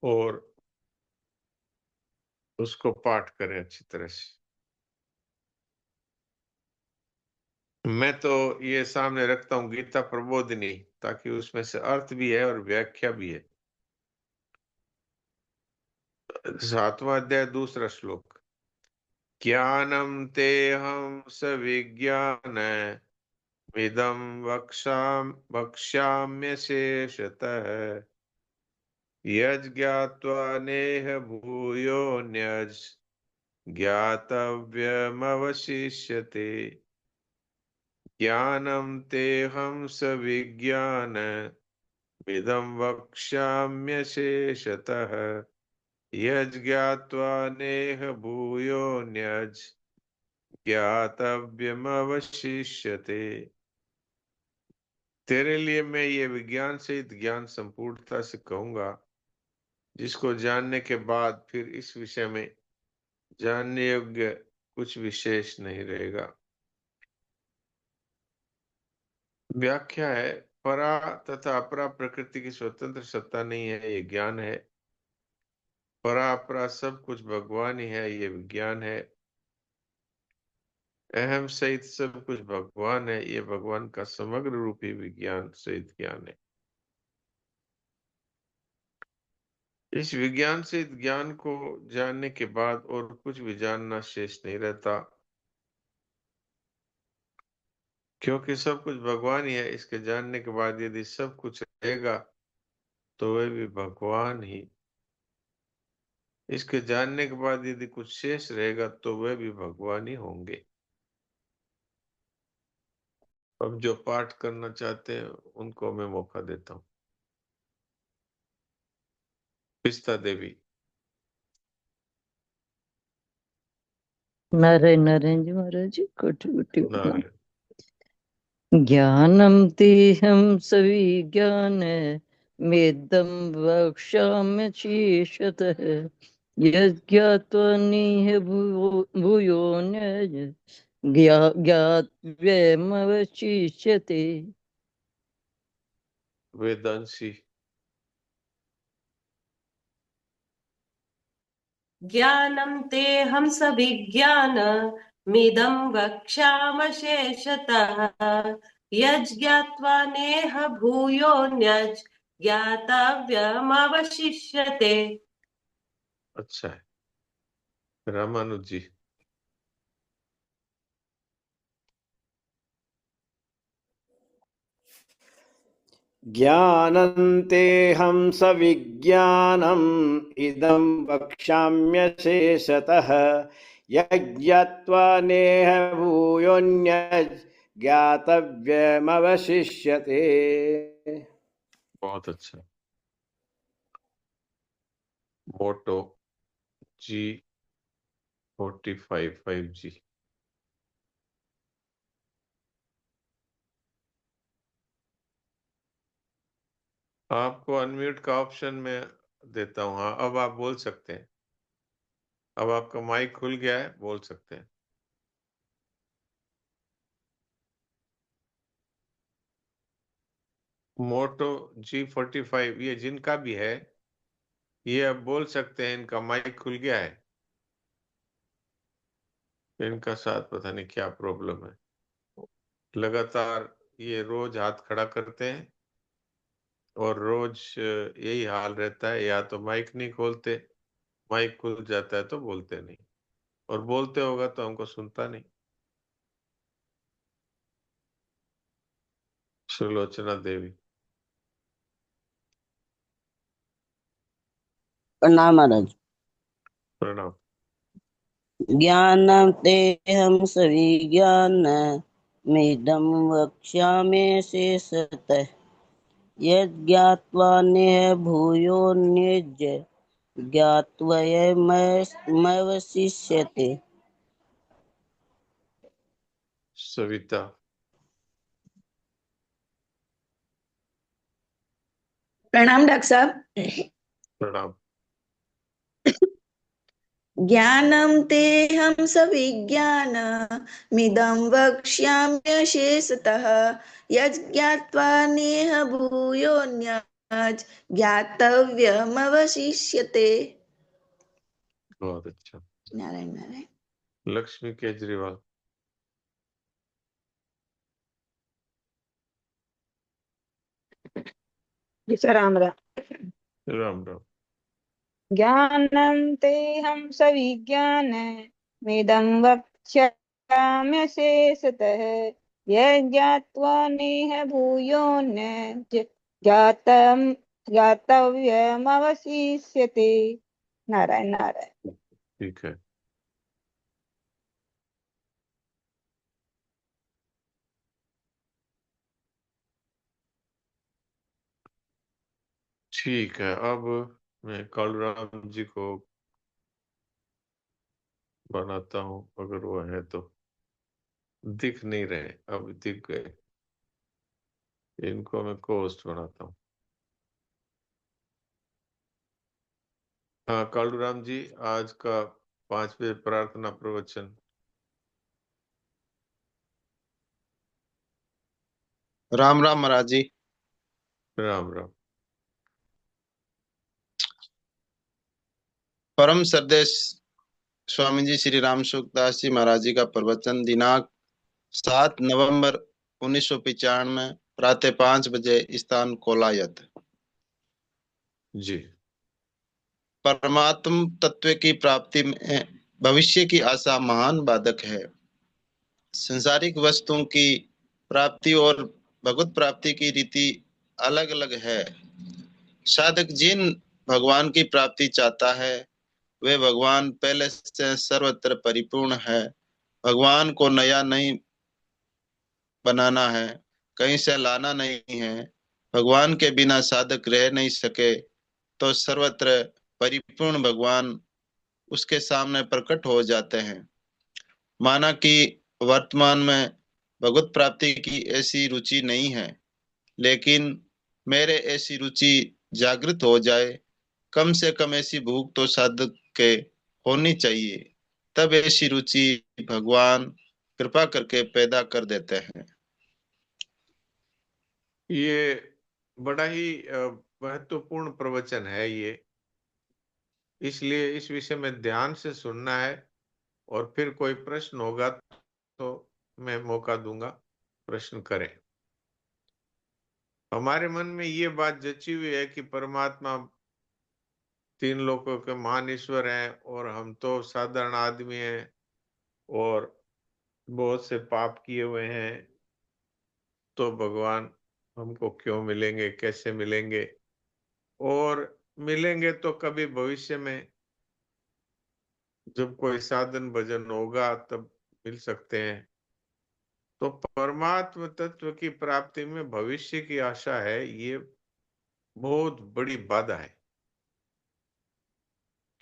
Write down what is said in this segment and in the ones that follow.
और उसको पाठ करें अच्छी तरह से। मैं तो ये सामने रखता हूँ गीता प्रबोधिनी, ताकि उसमें से अर्थ भी है और व्याख्या भी है। 7वां अध्याय 2रा श्लोक। ज्ञानम तेहं सविज्ञान इदं वक्ष्याम्यशेषतः यज्ञात्वा नेह भूयोऽन्यज् ज्ञातव्यमवशिष्यते। ज्ञानं तेहं सविज्ञान इदं वक्ष्याम्यशेषतः यज्ञात्वा नेह भूयोऽन्यज् ज्ञातव्यमवशिष्यते। तेरे लिए मैं ये विज्ञान सहित ज्ञान संपूर्णता से कहूंगा, जिसको जानने के बाद फिर इस विषय में जानने योग्य कुछ विशेष नहीं रहेगा। व्याख्या है, परा तथा अपरा प्रकृति की स्वतंत्र सत्ता नहीं है, ये ज्ञान है। परा अपरा सब कुछ भगवान ही है, ये विज्ञान है। अहम सहित सब कुछ भगवान है, ये भगवान का समग्र रूपी विज्ञान सहित ज्ञान है। इस विज्ञान सहित ज्ञान को जानने के बाद और कुछ भी जानना शेष नहीं रहता, क्योंकि सब कुछ भगवान ही है। इसके जानने के बाद यदि सब कुछ रहेगा तो वह भी भगवान ही। इसके जानने के बाद यदि कुछ शेष रहेगा तो वह भी भगवान ही होंगे। अब जो पाठ करना चाहते हैं उनको मैं मौका देता हूँ। पिस्ता देवी। नारायण नारायण जी महाराज जी, कोटि कोटि प्रणाम। नारायण। ज्ञानम तेहं सविज्ञान मेदं वक्ष्याम्य शेषतः यज्ञात्वा नेह भूयोऽन्यज् ज्ञातव्यमवशिष्यते। वेदांशी। ज्ञानं तेहं सविज्ञानमिदं वक्ष्यामशेषतः यज्ञात्वा नेह भूयोऽन्यज् ज्ञातव्यमवशिष्यते। अच्छा है। रामानुज जी। ज्ञानन्तेऽहं सविज्ञानम् इदं वक्ष्याम्यशेषतः यज्ञात्वा नेह भूयोऽन्यज् ज्ञातव्यमवशिष्यते। बहुत अच्छा। मोटो G45 5G। आपको अनम्यूट का ऑप्शन में देता हूं। हाँ, अब आप बोल सकते हैं। अब आपका माइक खुल गया है, बोल सकते हैं। मोटो G45 ये जिनका भी है, ये अब बोल सकते हैं। इनका माइक खुल गया है। इनका साथ पता नहीं क्या प्रॉब्लम है। लगातार ये रोज हाथ खड़ा करते हैं और रोज यही हाल रहता है। या तो माइक नहीं खोलते, माइक खुल जाता है तो बोलते नहीं, और बोलते होगा तो हमको सुनता नहीं। सुलोचना देवी। प्रणाम महाराज। प्रणाम। ज्ञानं तेहं सविज्ञानमिदं वक्ष्यामि शेषतः यज्ञात्वा नेह भूयोऽन्यज् ज्ञातव्यमवशिष्यते। सविता। प्रणाम डॉक्टर साहब। प्रणाम। ज्ञानं तेहं सविज्ञानमिदं वक्ष्याम्यशेषतः यज्ञात्वा नेह भूयोऽन्यज् ज्ञातव्यमवशिष्यते। बहुत अच्छा। नारायण नारायण। लक्ष्मी केजरीवाल। राम राम। राम राम। ज्ञानं तेऽहं सविज्ञानमिदं वक्ष्याम्यशेषतः यज्ञात्वा नेह भूयोऽन्य ज्ञातव्यमवशिष्यते। नारायण नारायण। ठीक है। ठीक है, अब मैं कालूराम जी को बनाता हूँ, अगर वो है तो। दिख नहीं रहे, अब दिख गए। इनको मैं कोस्ट बनाता हूँ। हाँ कालूराम जी, आज का 5वें प्रार्थना प्रवचन। राम राम महाराज जी। राम राम। परम श्रद्धेय स्वामी जी श्री राम सुखदास जी महाराज जी का प्रवचन दिनांक 7 नवंबर 1995 प्रातः 5 बजे, स्थान कोलायत। जी। परमात्म तत्व की प्राप्ति में भविष्य की आशा महान बाधक है। संसारिक वस्तुओं की प्राप्ति और भगवत प्राप्ति की रीति अलग अलग है। साधक जिन भगवान की प्राप्ति चाहता है, वे भगवान पहले से सर्वत्र परिपूर्ण है। भगवान को नया नहीं बनाना है, कहीं से लाना नहीं है। भगवान के बिना साधक रह नहीं सके, तो सर्वत्र परिपूर्ण भगवान उसके सामने प्रकट हो जाते हैं। माना कि वर्तमान में भगवत प्राप्ति की ऐसी रुचि नहीं है, लेकिन मेरे ऐसी रुचि जागृत हो जाए। कम से कम ऐसी भूख तो साधक के होनी चाहिए, तब ऐसी रुचि भगवान कृपा करके पैदा कर देते हैं। ये बड़ा ही महत्वपूर्ण प्रवचन है ये, इसलिए इस विषय में ध्यान से सुनना है। और फिर कोई प्रश्न होगा तो मैं मौका दूंगा, प्रश्न करें। हमारे मन में ये बात जची हुई है कि परमात्मा 3 लोकों के महान ईश्वर हैं और हम तो साधारण आदमी हैं और बहुत से पाप किए हुए हैं, तो भगवान हमको क्यों मिलेंगे, कैसे मिलेंगे, और मिलेंगे तो कभी भविष्य में जब कोई साधन भजन होगा तब मिल सकते हैं। तो परमात्म तत्व की प्राप्ति में भविष्य की आशा है, ये बहुत बड़ी बाधा है।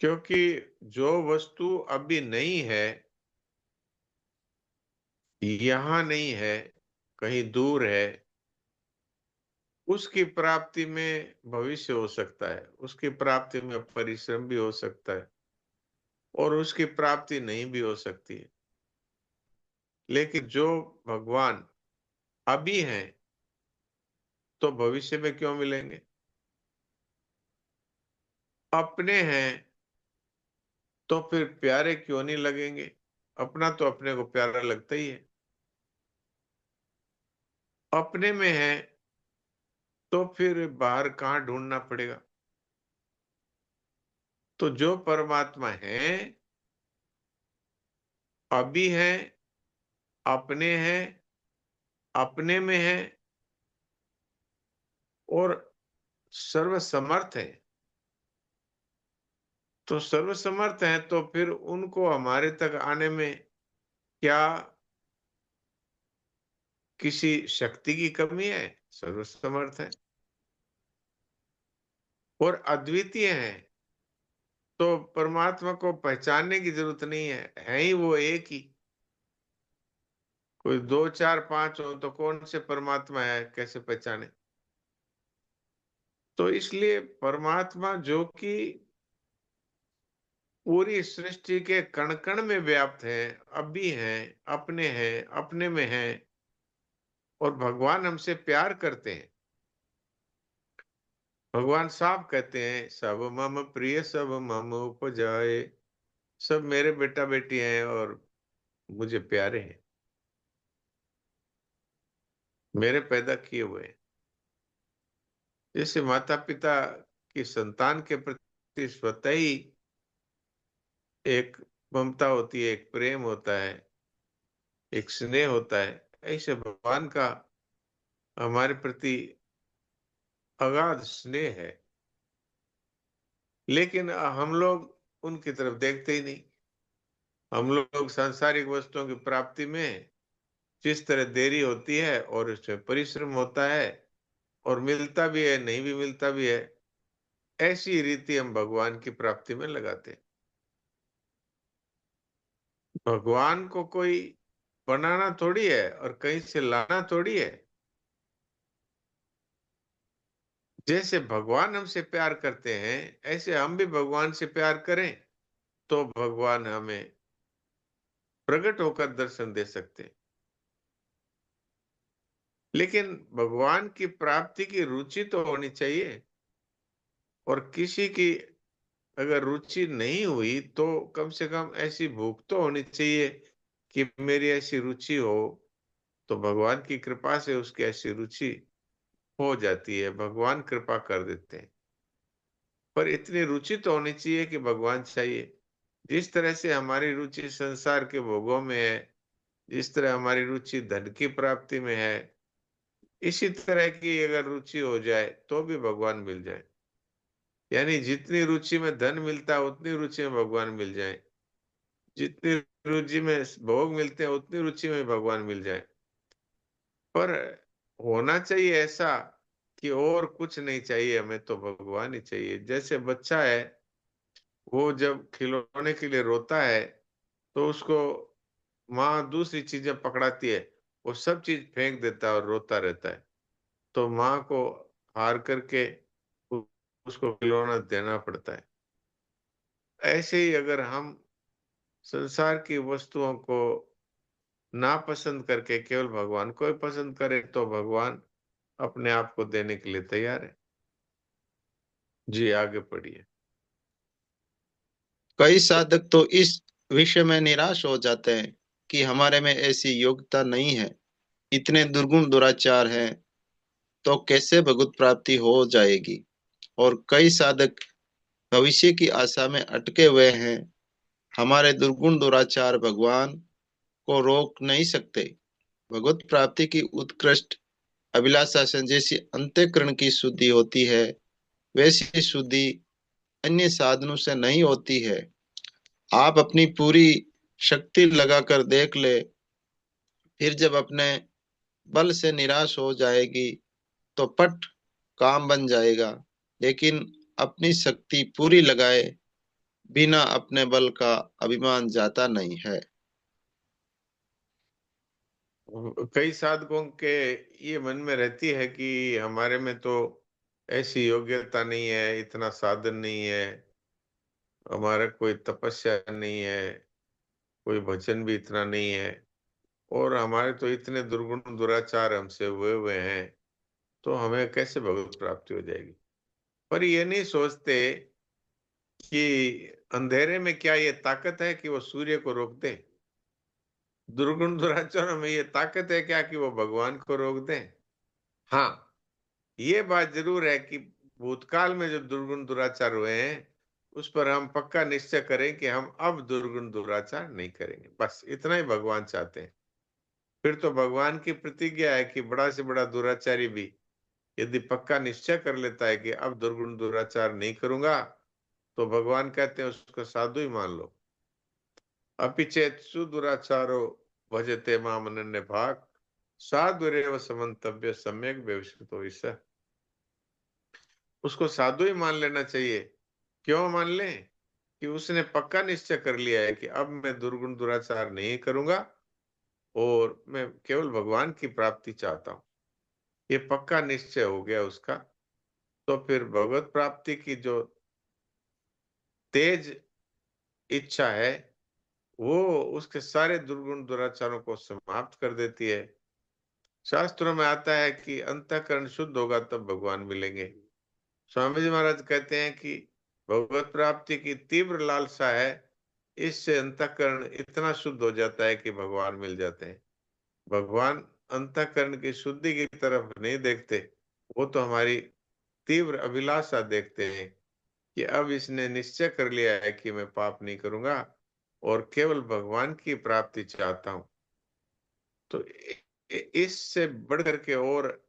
क्योंकि जो वस्तु अभी नहीं है, यहां नहीं है, कहीं दूर है, उसकी प्राप्ति में भविष्य हो सकता है, उसकी प्राप्ति में परिश्रम भी हो सकता है और उसकी प्राप्ति नहीं भी हो सकती है। लेकिन जो भगवान अभी हैं, तो भविष्य में क्यों मिलेंगे? अपने हैं तो फिर प्यारे क्यों नहीं लगेंगे? अपना तो अपने को प्यारा लगता ही है। अपने में है तो फिर बाहर कहाँ ढूंढना पड़ेगा? तो जो परमात्मा है, अभी है, अपने हैं, अपने में है और सर्वसमर्थ है। तो सर्वसमर्थ है तो फिर उनको हमारे तक आने में क्या किसी शक्ति की कमी है? सर्वसमर्थ है और अद्वितीय है, तो परमात्मा को पहचानने की जरूरत नहीं है ही वो एक ही। कोई 2 4 5 हो तो कौन से परमात्मा है, कैसे पहचाने? तो इसलिए परमात्मा जो कि पूरी सृष्टि के कण कण में व्याप्त है, अभी है, अपने में है, और भगवान हमसे प्यार करते हैं, भगवान साफ कहते हैं, सब मम प्रिय सब मम उपजाए, सब मेरे बेटा बेटी हैं और मुझे प्यारे हैं, मेरे पैदा किए हुए हैं। जैसे माता पिता की संतान के प्रति स्वतः ही एक ममता होती है, एक प्रेम होता है, एक स्नेह होता है, ऐसे भगवान का हमारे प्रति अगाध स्नेह है। लेकिन हम लोग उनकी तरफ देखते ही नहीं। हम लोग सांसारिक वस्तुओं की प्राप्ति में जिस तरह देरी होती है और इसमें परिश्रम होता है और मिलता भी है, नहीं भी मिलता भी है, ऐसी रीति हम भगवान की प्राप्ति में लगाते हैं। भगवान को कोई बनाना थोड़ी है और कहीं से लाना थोड़ी है। जैसे भगवान हमसे प्यार करते हैं, ऐसे हम भी भगवान से प्यार करें तो भगवान हमें प्रकट होकर दर्शन दे सकते हैं। लेकिन भगवान की प्राप्ति की रुचि तो होनी चाहिए, और किसी की अगर रुचि नहीं हुई तो कम से कम ऐसी भूख तो होनी चाहिए कि मेरी ऐसी रुचि हो, तो भगवान की कृपा से उसकी ऐसी रुचि हो जाती है, भगवान कृपा कर देते हैं। पर इतनी रुचि तो होनी चाहिए कि भगवान चाहिए। जिस तरह से हमारी रुचि संसार के भोगों में है, जिस तरह हमारी रुचि धन की प्राप्ति में है, इसी तरह की अगर रुचि हो जाए तो भी भगवान मिल जाए। यानी जितनी रुचि में धन मिलता है उतनी रुचि में भगवान मिल जाए, जितनी रुचि में भोग मिलते हैं उतनी रुचि में भगवान मिल जाए। पर होना चाहिए ऐसा कि और कुछ नहीं चाहिए, हमें तो भगवान ही चाहिए। जैसे बच्चा है, वो जब खिलौने के लिए रोता है तो उसको माँ दूसरी चीजें पकड़ाती है, वो सब चीज फेंक देता है और रोता रहता है, तो माँ को हार करके उ- उसको खिलौना देना पड़ता है। ऐसे ही अगर हम संसार की वस्तुओं को ना पसंद करके केवल भगवान को ही पसंद करें तो भगवान अपने आप को देने के लिए तैयार है। जी आगे पढ़िए। कई साधक तो इस विषय में निराश हो जाते हैं कि हमारे में ऐसी योग्यता नहीं है, इतने दुर्गुण दुराचार हैं, तो कैसे भगवत प्राप्ति हो जाएगी। और कई साधक भविष्य की आशा में अटके हुए हैं, हमारे दुर्गुण दुराचार भगवान को रोक नहीं सकते। भगवत प्राप्ति की उत्कृष्ट अभिलाषा से जैसी अंतःकरण की शुद्धि होती है, वैसी शुद्धि अन्य साधनों से नहीं होती है। आप अपनी पूरी शक्ति लगाकर देख ले, फिर जब अपने बल से निराश हो जाएगी तो पट काम बन जाएगा। लेकिन अपनी शक्ति पूरी लगाए बिना अपने बल का अभिमान जाता नहीं है। कई साधकों के ये मन में रहती है कि हमारे में तो ऐसी योग्यता नहीं है, इतना साधन नहीं है, हमारा कोई तपस्या नहीं है, कोई भजन भी इतना नहीं है, और हमारे तो इतने दुर्गुण दुराचार हमसे हुए हुए हैं, तो हमें कैसे भगवत प्राप्ति हो जाएगी। पर ये नहीं सोचते कि अंधेरे में क्या ये ताकत है कि वो सूर्य को रोक दे। दुर्गुण दुराचारों में ये ताकत है क्या कि वो भगवान को रोक दें। हाँ, ये बात जरूर है कि भूतकाल में जो दुर्गुण दुराचार हुए हैं उस पर हम पक्का निश्चय करें कि हम अब दुर्गुण दुराचार नहीं करेंगे, बस इतना ही भगवान चाहते हैं। फिर तो भगवान की प्रतिज्ञा है कि बड़ा से बड़ा दुराचारी भी यदि पक्का निश्चय कर लेता है कि अब दुर्गुण दुराचार नहीं करूंगा, तो भगवान कहते हैं उसको साधु ही मान लो। अपि चेत सुदुराचारो भजते माम अनन्य भाग, साधुरेव समन्तव्य सम्यक व्यवसितो ईश। उसको साधु ही मान लेना चाहिए। क्यों मान लें? कि उसने पक्का निश्चय कर लिया है कि अब मैं दुर्गुण दुराचार नहीं करूंगा और मैं केवल भगवान की प्राप्ति चाहता हूं। ये पक्का निश्चय हो गया उसका, तो फिर भगवत प्राप्ति की जो तेज इच्छा है वो उसके सारे दुर्गुण दुराचारों को समाप्त कर देती है। शास्त्रों में आता है कि अंतःकरण शुद्ध होगा तब भगवान मिलेंगे। स्वामी जी महाराज कहते हैं कि भगवत प्राप्ति की तीव्र लालसा है, इससे अंतःकरण इतना शुद्ध हो जाता है कि भगवान मिल जाते हैं। भगवान अंतःकरण की शुद्धि की तरफ नहीं देखते, वो तो हमारी तीव्र अभिलाषा देखते हैं कि अब इसने निश्चय कर लिया है कि मैं पाप नहीं करूंगा और केवल भगवान की प्राप्ति चाहता हूं। तो इससे बढ़कर के और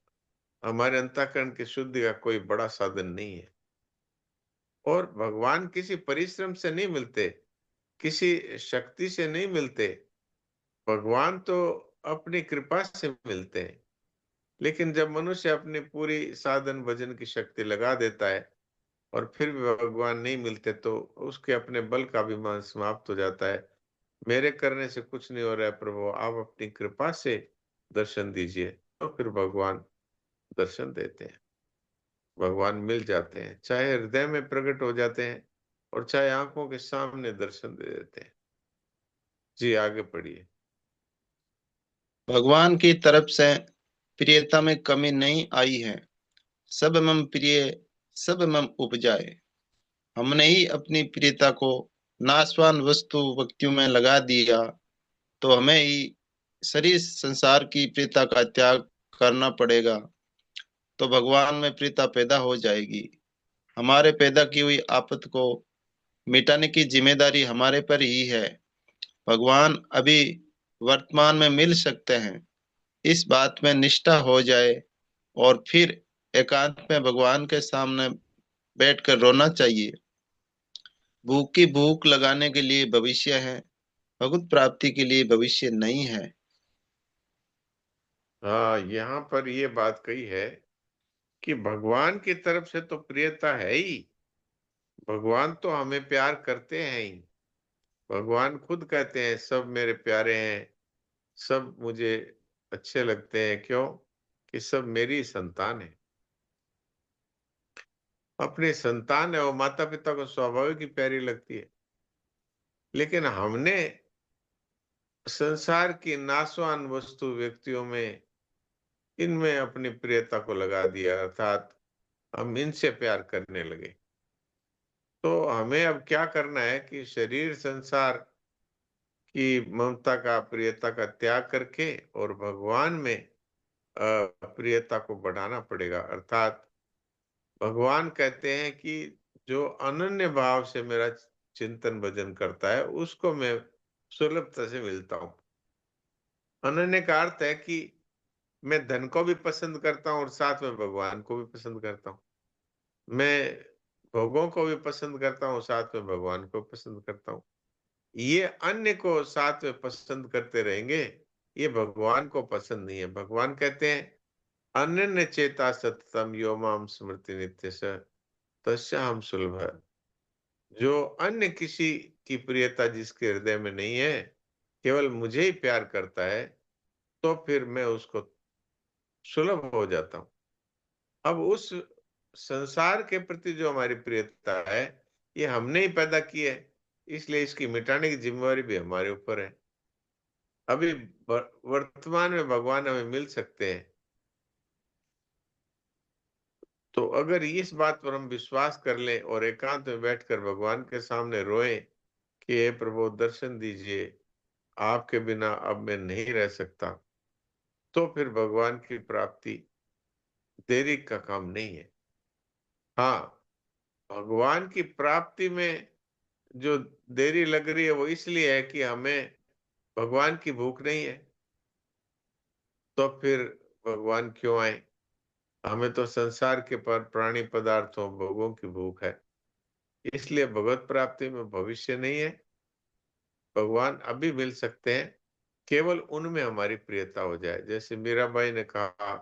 हमारे अंतःकरण की शुद्धि का कोई बड़ा साधन नहीं है। और भगवान किसी परिश्रम से नहीं मिलते, किसी शक्ति से नहीं मिलते, भगवान तो अपनी कृपा से मिलते हैं। लेकिन जब मनुष्य अपनी पूरी साधन भजन की शक्ति लगा देता है और फिर भी भगवान नहीं मिलते, तो उसके अपने बल का अभिमान समाप्त हो जाता है। मेरे करने से कुछ नहीं हो रहा है प्रभु, आप अपनी कृपा से दर्शन दीजिए। तो फिर भगवान दर्शन देते हैं, भगवान मिल जाते हैं, चाहे हृदय में प्रकट हो जाते हैं और चाहे आंखों के सामने दर्शन दे देते हैं। जी आगे पढ़िए। भगवान की तरफ से प्रियता में कमी नहीं आई है। सब मम प्रिय सब मम उपजाए। हमने ही अपनी प्रियता को नाशवान वस्तु व्यक्तियों में लगा दिया, तो हमें ही शरीर संसार की प्रियता का त्याग करना पड़ेगा, तो भगवान में प्रियता पैदा हो जाएगी। हमारे पैदा की हुई आफत को मिटाने की जिम्मेदारी हमारे पर ही है। भगवान अभी वर्तमान में मिल सकते हैं, इस बात में निष्ठा हो जाए और फिर एकांत में भगवान के सामने बैठकर रोना चाहिए। भूख की भूख लगाने के लिए भविष्य है, भगवत प्राप्ति के लिए भविष्य नहीं है। हाँ, यहाँ पर ये बात कही है कि भगवान की तरफ से तो प्रियता है ही, भगवान तो हमें प्यार करते हैं ही। भगवान खुद कहते हैं सब मेरे प्यारे हैं, सब मुझे अच्छे लगते हैं। क्यों? कि सब मेरी संतान है। अपनी संतान है वो माता पिता को स्वाभाविक ही प्यारी लगती है। लेकिन हमने संसार की नाशवान वस्तु व्यक्तियों में, इनमें अपनी प्रियता को लगा दिया, अर्थात हम इनसे प्यार करने लगे। तो हमें अब क्या करना है कि शरीर संसार की ममता का, प्रियता का त्याग करके और भगवान में प्रियता को बढ़ाना पड़ेगा। अर्थात भगवान कहते हैं कि जो अनन्य भाव से मेरा चिंतन भजन करता है उसको मैं सुलभता से मिलता हूँ। अनन्य का अर्थ है कि मैं धन को भी पसंद करता हूँ और साथ में भगवान को भी पसंद करता हूँ। मैं भोगों को भी पसंद करता हूँ, साथ में भगवान को पसंद करता हूँ। ये अन्य को साथ में पसंद करते रहेंगे, ये भगवान को पसंद नहीं है। भगवान कहते हैं अनन्य चेता सततम यो माम स्मृति नित्य स तस्याहं सुलभ। जो अन्य किसी की प्रियता जिसके हृदय में नहीं है, केवल मुझे ही प्यार करता है, तो फिर मैं उसको सुलभ हो जाता हूँ। अब उस संसार के प्रति जो हमारी प्रियता है, ये हमने ही पैदा की है, इसलिए इसकी मिटाने की जिम्मेवारी भी हमारे ऊपर है। अभी वर्तमान में भगवान हमें मिल सकते हैं, तो अगर इस बात पर हम विश्वास कर लें और एकांत में बैठकर भगवान के सामने रोएं कि हे प्रभु दर्शन दीजिए, आपके बिना अब मैं नहीं रह सकता, तो फिर भगवान की प्राप्ति देरी का काम नहीं है। हाँ, भगवान की प्राप्ति में जो देरी लग रही है वो इसलिए है कि हमें भगवान की भूख नहीं है। तो फिर भगवान क्यों आए? हमें तो संसार के प्राणी पदार्थों भोगों की भूख है, इसलिए भगवत प्राप्ति में भविष्य नहीं है। भगवान अभी मिल सकते हैं, केवल उनमें हमारी प्रियता हो जाए। जैसे मीराबाई ने कहा,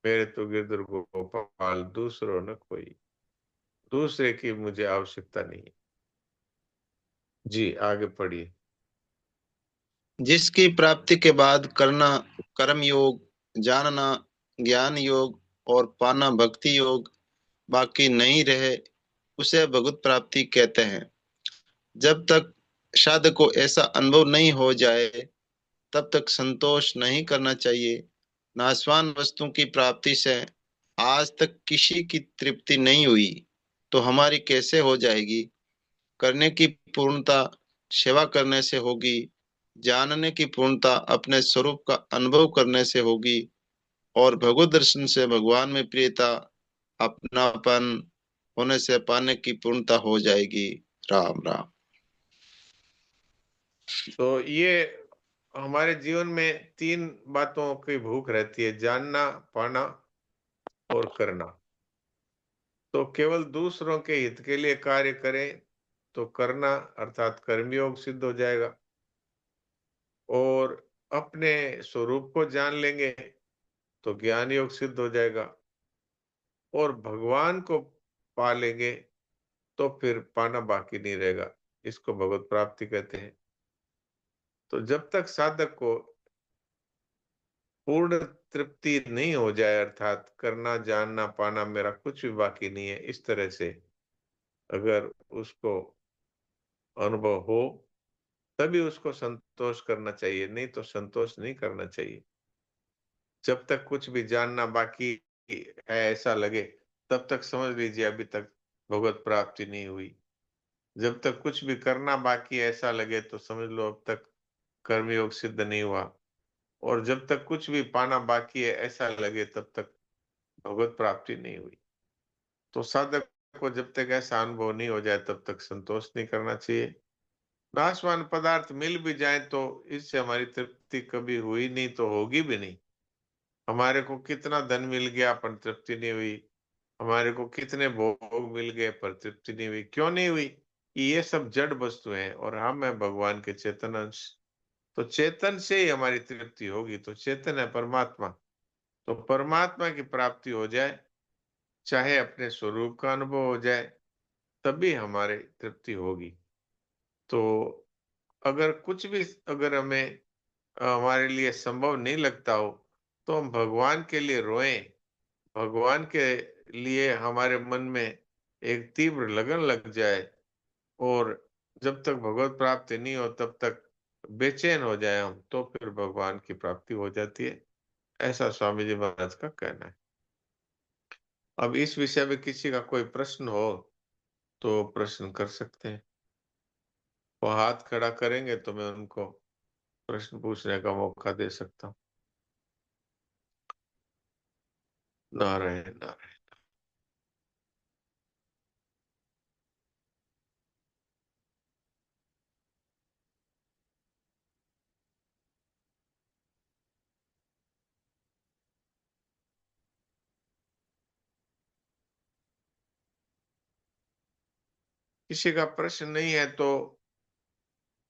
मेरे तो गिरधर गोपाल दूसरो न कोई, दूसरे की मुझे आवश्यकता नहीं है। जी आगे पढ़िए। जिसकी प्राप्ति के बाद करना कर्म योग, जानना ज्ञान योग और पाना भक्ति योग बाकी नहीं रहे, उसे भगवत प्राप्ति कहते हैं। जब तक साधक को ऐसा अनुभव नहीं हो जाए, तब तक संतोष नहीं करना चाहिए। नाशवान वस्तु की प्राप्ति से आज तक किसी की तृप्ति नहीं हुई तो हमारी कैसे हो जाएगी। करने की पूर्णता सेवा करने से होगी। जानने की पूर्णता अपने स्वरूप का अनुभव करने से होगी। और भगवत दर्शन से भगवान में प्रियता अपनापन होने से पाने की पूर्णता हो जाएगी। राम राम। तो ये हमारे जीवन में 3 बातों की भूख रहती है, जानना, पाना और करना। तो केवल दूसरों के हित के लिए कार्य करें तो करना अर्थात कर्मयोग सिद्ध हो जाएगा, और अपने स्वरूप को जान लेंगे तो ज्ञान योग सिद्ध हो जाएगा, और भगवान को पा लेंगे तो फिर पाना बाकी नहीं रहेगा। इसको भगवत प्राप्ति कहते हैं। तो जब तक साधक को पूर्ण तृप्ति नहीं हो जाए, अर्थात करना, जानना, पाना मेरा कुछ भी बाकी नहीं है, इस तरह से अगर उसको अनुभव हो, तभी उसको संतोष करना चाहिए, नहीं तो संतोष नहीं करना चाहिए। जब तक कुछ भी जानना बाकी है ऐसा लगे, तब तक समझ लीजिए अभी तक भगवत प्राप्ति नहीं हुई। जब तक कुछ भी करना बाकी है ऐसा लगे तो समझ लो अब तक कर्मयोग सिद्ध नहीं हुआ। और जब तक कुछ भी पाना बाकी है ऐसा लगे, तब तक भगवत प्राप्ति नहीं हुई। तो साधक को जब तक ऐसा अनुभव नहीं हो जाए, तब तक संतोष नहीं करना चाहिए। नाशवान पदार्थ मिल भी जाए तो इससे हमारी तृप्ति कभी हुई नहीं, तो होगी भी नहीं। हमारे को कितना धन मिल गया पर तृप्ति नहीं हुई, हमारे को कितने भोग मिल गए पर तृप्ति नहीं हुई। क्यों नहीं हुई? ये सब जड़ वस्तु हैं और हम है भगवान के चेतन अंश। तो चेतन से ही हमारी तृप्ति होगी। तो चेतन है परमात्मा, तो परमात्मा की प्राप्ति हो जाए, चाहे अपने स्वरूप का अनुभव हो जाए, तभी हमारी तृप्ति होगी। तो अगर कुछ भी अगर हमें हमारे लिए संभव नहीं लगता हो, तो हम भगवान के लिए रोएं, भगवान के लिए हमारे मन में एक तीव्र लगन लग जाए, और जब तक भगवत प्राप्ति नहीं हो तब तक बेचैन हो जाए हम, तो फिर भगवान की प्राप्ति हो जाती है। ऐसा स्वामी जी महाराज का कहना है। अब इस विषय में किसी का कोई प्रश्न हो तो प्रश्न कर सकते हैं। वो हाथ खड़ा करेंगे तो मैं उनको प्रश्न पूछने का मौका दे सकता हूँ। नारायण नारायण। किसी का प्रश्न नहीं है तो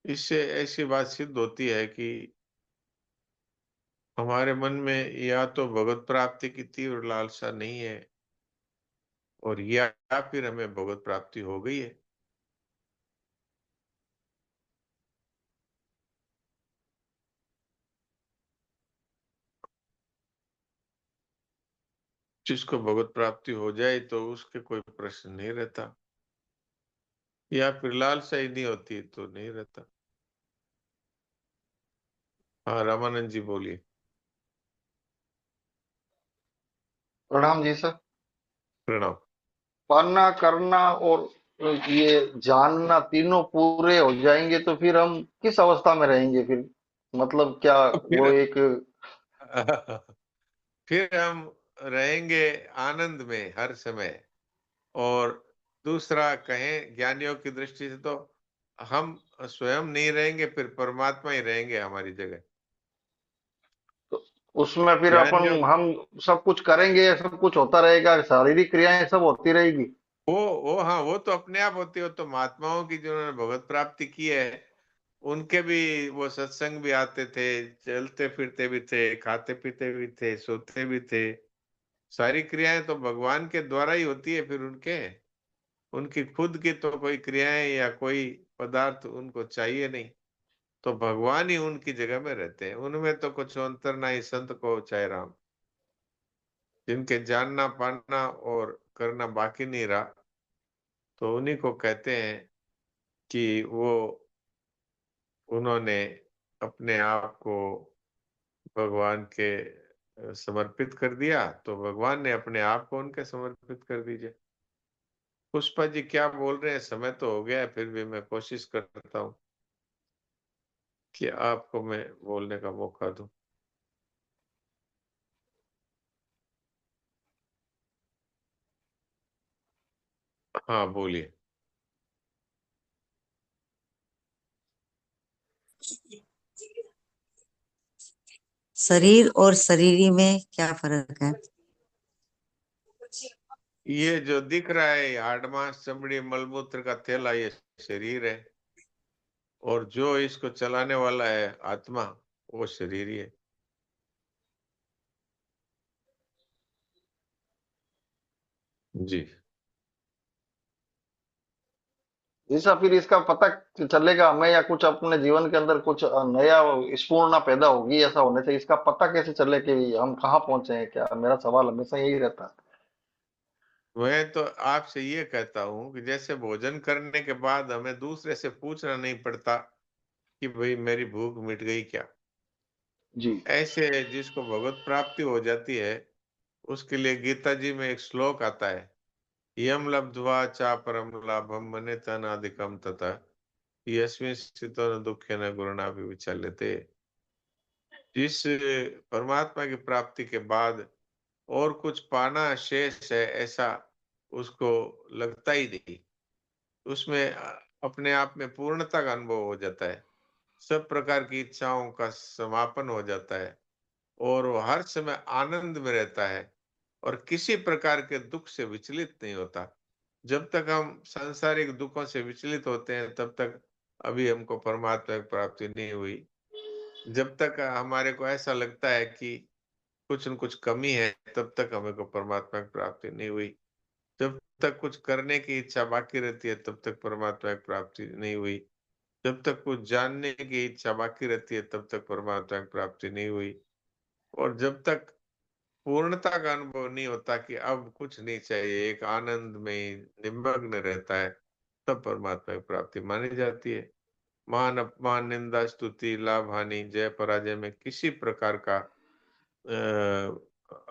इससे ऐसी बात सिद्ध होती है कि हमारे मन में या तो भगवत प्राप्ति की तीव्र लालसा नहीं है, और या फिर हमें भगवत प्राप्ति हो गई है। जिसको भगवत प्राप्ति हो जाए तो उसके कोई प्रश्न नहीं रहता, या फिर लालसा ही नहीं होती तो नहीं रहता। हाँ रामानंद जी बोलिए। प्रणाम जी सर। प्रणाम। पढ़ना करना और ये जानना तीनों पूरे हो जाएंगे तो फिर हम किस अवस्था में रहेंगे फिर, मतलब क्या वो फिर एक। फिर हम रहेंगे आनंद में हर समय। और दूसरा कहें ज्ञानियों की दृष्टि से तो हम स्वयं नहीं रहेंगे, फिर परमात्मा ही रहेंगे हमारी जगह। उसमें फिर अपन ज्ञानियों हम सब कुछ करेंगे, सब कुछ होता रहेगा, शारीरिक क्रियाएं सब होती रहेगी। वो हाँ, वो तो अपने आप होती हो। तो महात्माओं की जिन्होंने भगवत प्राप्ति की है, उनके भी वो सत्संग भी आते थे, चलते फिरते भी थे, खाते पीते भी थे, सोते भी थे। सारी क्रियाएं तो भगवान के द्वारा ही होती है। फिर उनके उनकी खुद की तो कोई क्रियाएं या कोई पदार्थ उनको चाहिए नहीं। तो भगवान ही उनकी जगह में रहते हैं। उनमें तो कुछ अंतर ना ही संत को चाहे राम। जिनके जानना पाना और करना बाकी नहीं रहा, तो उन्हीं को कहते हैं कि वो उन्होंने अपने आप को भगवान के समर्पित कर दिया तो भगवान ने अपने आप को उनके समर्पित कर दीजिए। पुष्पा जी क्या बोल रहे हैं? समय तो हो गया है, फिर भी मैं कोशिश करता हूँ कि आपको मैं बोलने का मौका दूं। हाँ बोलिए। शरीर और शरीरी में क्या फर्क है? ये जो दिख रहा है हाड़ मांस चमड़ी मलमूत्र का थैला, ये शरीर है, और जो इसको चलाने वाला है आत्मा, वो शरीर ही है। जी। जैसा फिर इसका पता चलेगा हमें, या कुछ अपने जीवन के अंदर कुछ नया स्फूर्णा पैदा होगी ऐसा होने से, इसका पता कैसे चले कि हम कहाँ पहुंचे हैं? क्या, मेरा सवाल हमेशा यही रहता है। मैं तो आपसे ये कहता हूँ कि जैसे भोजन करने के बाद हमें दूसरे से पूछना नहीं पड़ता कि भाई मेरी भूख मिट गई क्या, जी। ऐसे जिसको भगवत प्राप्ति हो जाती है उसके लिए गीता जी में एक श्लोक आता है, यम लब्ध्वा चा परम लाभम मने तनादिकम तथा यस्मिन् स्थितो न दुखे न गुरुणा भी विचल्यते। जिस परमात्मा की प्राप्ति के बाद और कुछ पाना शेष है ऐसा उसको लगता ही नहीं, उसमें अपने आप में पूर्णता का अनुभव हो जाता है, सब प्रकार की इच्छाओं का समापन हो जाता है, और वो हर समय आनंद में रहता है और किसी प्रकार के दुख से विचलित नहीं होता। जब तक हम सांसारिक दुखों से विचलित होते हैं तब तक अभी हमको परमात्मा की प्राप्ति नहीं हुई। जब तक हमारे को ऐसा लगता है कि कुछ न कुछ कमी है तब तक हमें को परमात्मा की प्राप्ति नहीं हुई। जब तक कुछ करने की इच्छा बाकी रहती है तब तक परमात्मा की प्राप्ति नहीं हुई। जब तक कुछ जानने की इच्छा बाकी रहती है तब तक परमात्मा की प्राप्ति नहीं हुई। और जब तक पूर्णता का अनुभव नहीं होता कि अब कुछ नहीं चाहिए, एक आनंद में निमग्न रहता है, तब परमात्मा की प्राप्ति मानी जाती है। मान अपमान निंदा स्तुति लाभ हानि जय पराजय में किसी प्रकार का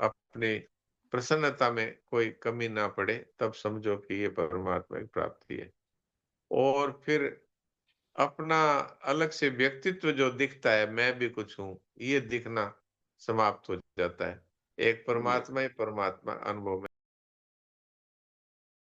अपनी प्रसन्नता में कोई कमी ना पड़े, तब समझो कि ये परमात्मा की प्राप्ति है। और फिर अपना अलग से व्यक्तित्व जो दिखता है, मैं भी कुछ हूँ, ये दिखना समाप्त हो जाता है। एक परमात्मा ही परमात्मा अनुभव में